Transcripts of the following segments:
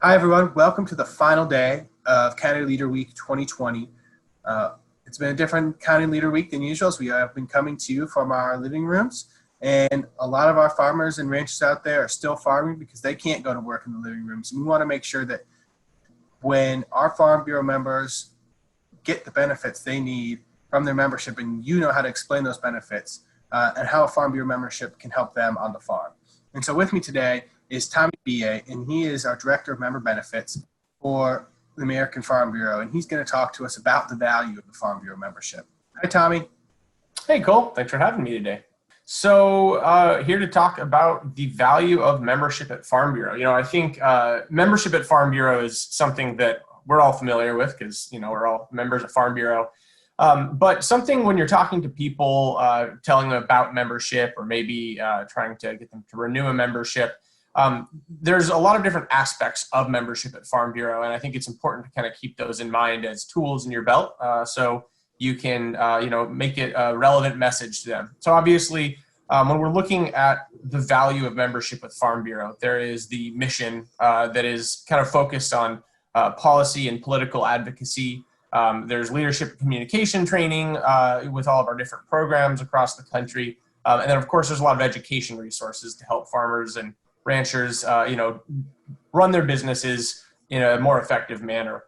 Hi, everyone. Welcome to the final day of County Leader Week 2020. It's been a different County Leader Week than usual, so we have been coming to you from our living rooms. And a lot of our farmers and ranchers out there are still farming because they can't go to work in the living rooms. And we want to make sure that when our Farm Bureau members get the benefits they need from their membership, and you know how to explain those benefits and how a Farm Bureau membership can help them on the farm. And so with me today is Tommy B.A., and he is our Director of Member Benefits for the American Farm Bureau, and he's going to talk to us about the value of the Farm Bureau membership. Hi, Tommy. Hey, Cole. Thanks for having me today. So here to talk about the value of membership at Farm Bureau. I think membership at Farm Bureau is something that we're all familiar with because, we're all members of Farm Bureau. But something when you're talking to people, telling them about membership or maybe trying to get them to renew a membership, there's a lot of different aspects of membership at Farm Bureau, and I think it's important to kind of keep those in mind as tools in your belt so you can, make it a relevant message to them. So obviously, when we're looking at the value of membership with Farm Bureau, there is the mission that is kind of focused on policy and political advocacy. There's leadership and communication training with all of our different programs across the country. And then, of course, there's a lot of education resources to help farmers and ranchers, run their businesses in a more effective manner.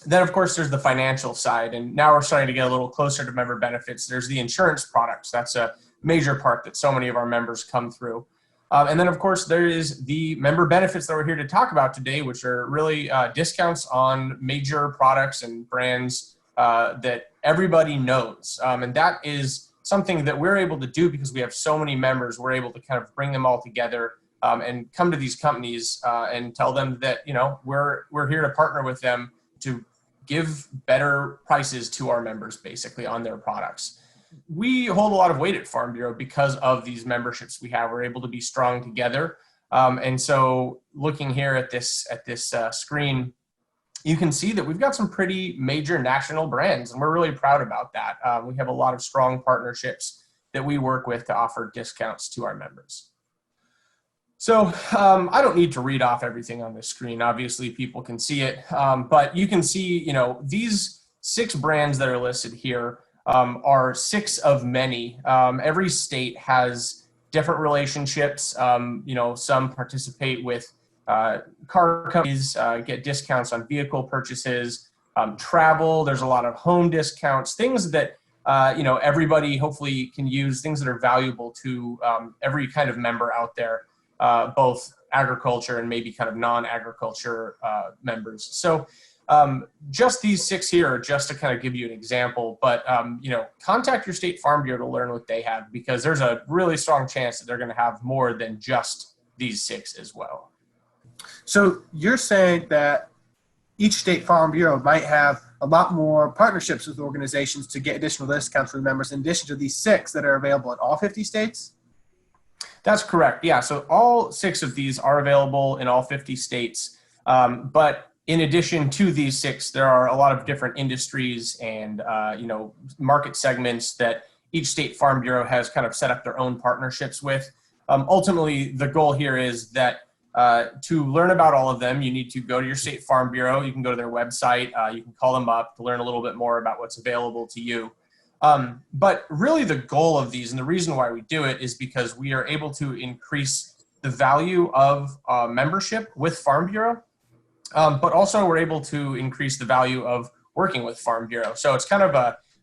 Then, of course, there's the financial side. And now we're starting to get a little closer to member benefits. There's the insurance products. That's a major part that so many of our members come through. And then, of course, there is the member benefits that we're here to talk about today, which are really discounts on major products and brands that everybody knows. And that is something that we're able to do because we have so many members. We're able to kind of bring them all together and come to these companies and tell them that, we're here to partner with them to give better prices to our members, basically, on their products. We hold a lot of weight at Farm Bureau because of these memberships we have. We're able to be strong together. And so looking here at this screen, you can see that we've got some pretty major national brands, and we're really proud about that. We have a lot of strong partnerships that we work with to offer discounts to our members. So I don't need to read off everything on this screen. Obviously, people can see it. But you can see, these 6 brands that are listed here are 6 of many. Every state has different relationships. Some participate with car companies, get discounts on vehicle purchases, travel. There's a lot of home discounts, things that, everybody hopefully can use, things that are valuable to every kind of member out there. Both agriculture and maybe kind of non-agriculture members. So just these 6 here are just to kind of give you an example, but contact your state Farm Bureau to learn what they have, because there's a really strong chance that they're going to have more than just these 6 as well. So you're saying that each state Farm Bureau might have a lot more partnerships with organizations to get additional discounts for the members in addition to these 6 that are available in all 50 states? That's correct. Yeah. So all 6 of these are available in all 50 states. But in addition to these 6, there are a lot of different industries and, market segments that each state Farm Bureau has kind of set up their own partnerships with. Ultimately, the goal here is that to learn about all of them, you need to go to your state Farm Bureau. You can go to their website. You can call them up to learn a little bit more about what's available to you. But really the goal of these and the reason why we do it is because we are able to increase the value of membership with Farm Bureau, but also we're able to increase the value of working with Farm Bureau. So it's kind of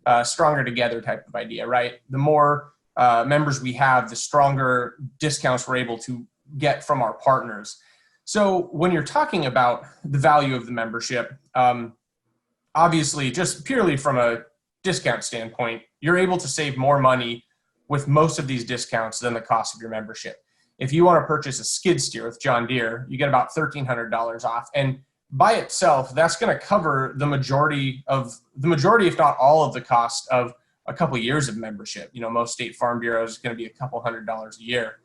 a stronger together type of idea, right? The more members we have, the stronger discounts we're able to get from our partners. So when you're talking about the value of the membership, obviously just purely from a discount standpoint, you're able to save more money with most of these discounts than the cost of your membership. If you want to purchase a skid steer with John Deere, you get about $1,300 off. And by itself, that's going to cover the majority, if not all of the cost of a couple of years of membership. Most state Farm Bureaus is going to be a couple $100s a year.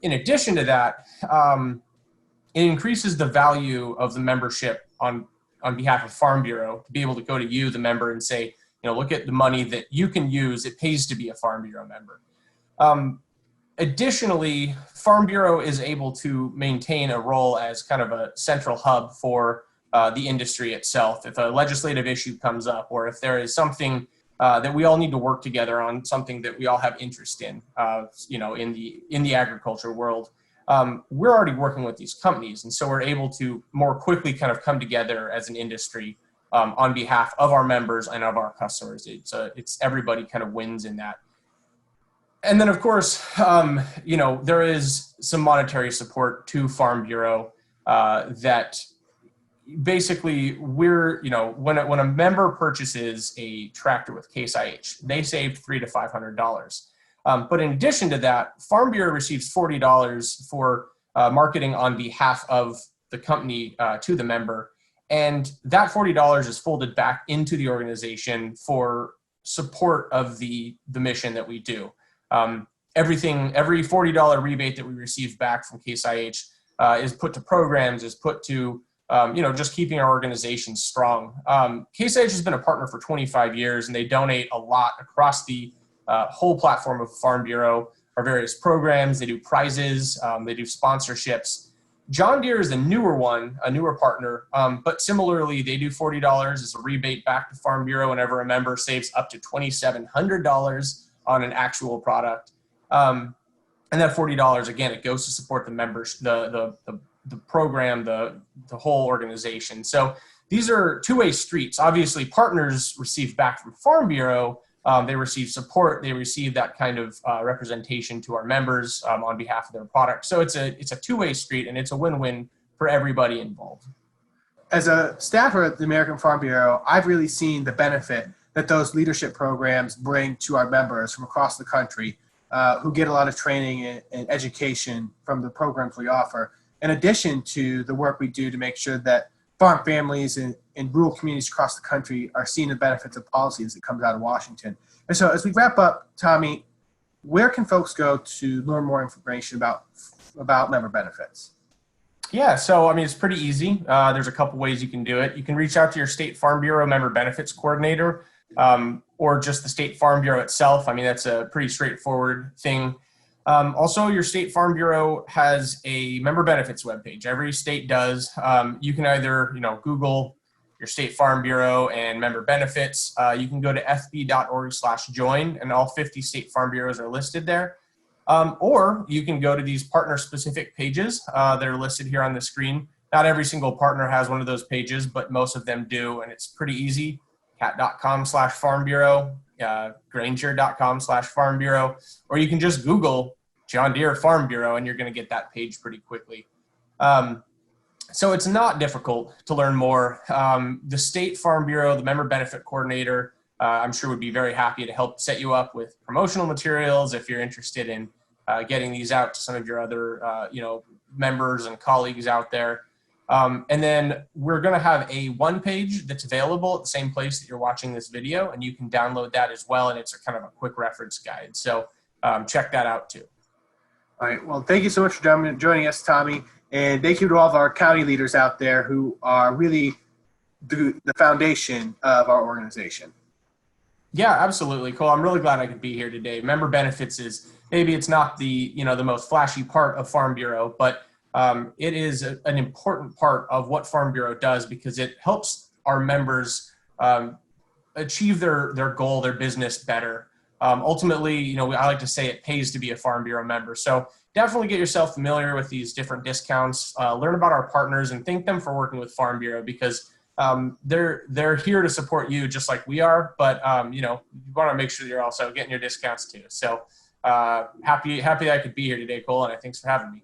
In addition to that, it increases the value of the membership on behalf of Farm Bureau to be able to go to you, the member, and say, look at the money that you can use. It pays to be a Farm Bureau member. Additionally, Farm Bureau is able to maintain a role as kind of a central hub for the industry itself. If a legislative issue comes up, or if there is something that we all need to work together on, something that we all have interest in, in the agriculture world, we're already working with these companies, and so we're able to more quickly kind of come together as an industry on behalf of our members and of our customers. It's everybody kind of wins in that. And then, of course, there is some monetary support to Farm Bureau that basically when a member purchases a tractor with Case IH, they save $300 to $500. But in addition to that, Farm Bureau receives $40 for marketing on behalf of the company to the member. And that $40 is folded back into the organization for support of the mission that we do. Every $40 rebate that we receive back from Case IH is put to programs, is put to just keeping our organization strong. Case IH has been a partner for 25 years, and they donate a lot across the whole platform of Farm Bureau, our various programs. They do prizes, they do sponsorships. John Deere is a newer partner, but similarly, they do $40 as a rebate back to Farm Bureau whenever a member saves up to $2,700 on an actual product. And that $40, again, it goes to support the members, the program, the whole organization. So these are two-way streets. Obviously, partners receive back from Farm Bureau. They receive support. They receive that kind of representation to our members on behalf of their product. So it's a two-way street, and it's a win-win for everybody involved. As a staffer at the American Farm Bureau, I've really seen the benefit that those leadership programs bring to our members from across the country who get a lot of training and education from the programs we offer, in addition to the work we do to make sure that farm families in rural communities across the country are seeing the benefits of policies that comes out of Washington. And so as we wrap up, Tommy, where can folks go to learn more information about member benefits? Yeah, so it's pretty easy. There's a couple ways you can do it. You can reach out to your State Farm Bureau Member Benefits Coordinator, or just the State Farm Bureau itself. That's a pretty straightforward thing. Also, your State Farm Bureau has a member benefits webpage. Every state does. You can either, Google your State Farm Bureau and member benefits. You can go to fb.org/join, and all 50 State Farm Bureaus are listed there. Or you can go to these partner-specific pages that are listed here on the screen. Not every single partner has one of those pages, but most of them do, and it's pretty easy. cat.com/Farm Bureau, Granger.com/Farm Bureau, or you can just Google John Deere Farm Bureau, and you're going to get that page pretty quickly. So it's not difficult to learn more. The State Farm Bureau, the Member Benefit Coordinator, I'm sure would be very happy to help set you up with promotional materials if you're interested in getting these out to some of your other members and colleagues out there. And then we're going to have a one page that's available at the same place that you're watching this video, and you can download that as well. And it's a kind of a quick reference guide. So check that out too. All right. Well, thank you so much for joining us, Tommy. And thank you to all of our county leaders out there who are really the foundation of our organization. Yeah, absolutely. Cole, I'm really glad I could be here today. Member benefits is, maybe it's not the most flashy part of Farm Bureau, but it is an important part of what Farm Bureau does, because it helps our members achieve their goal, their business better. Ultimately, I like to say it pays to be a Farm Bureau member. So definitely get yourself familiar with these different discounts, learn about our partners, and thank them for working with Farm Bureau, because they're here to support you just like we are. But you want to make sure you're also getting your discounts too. So happy I could be here today, Cole, and thanks for having me.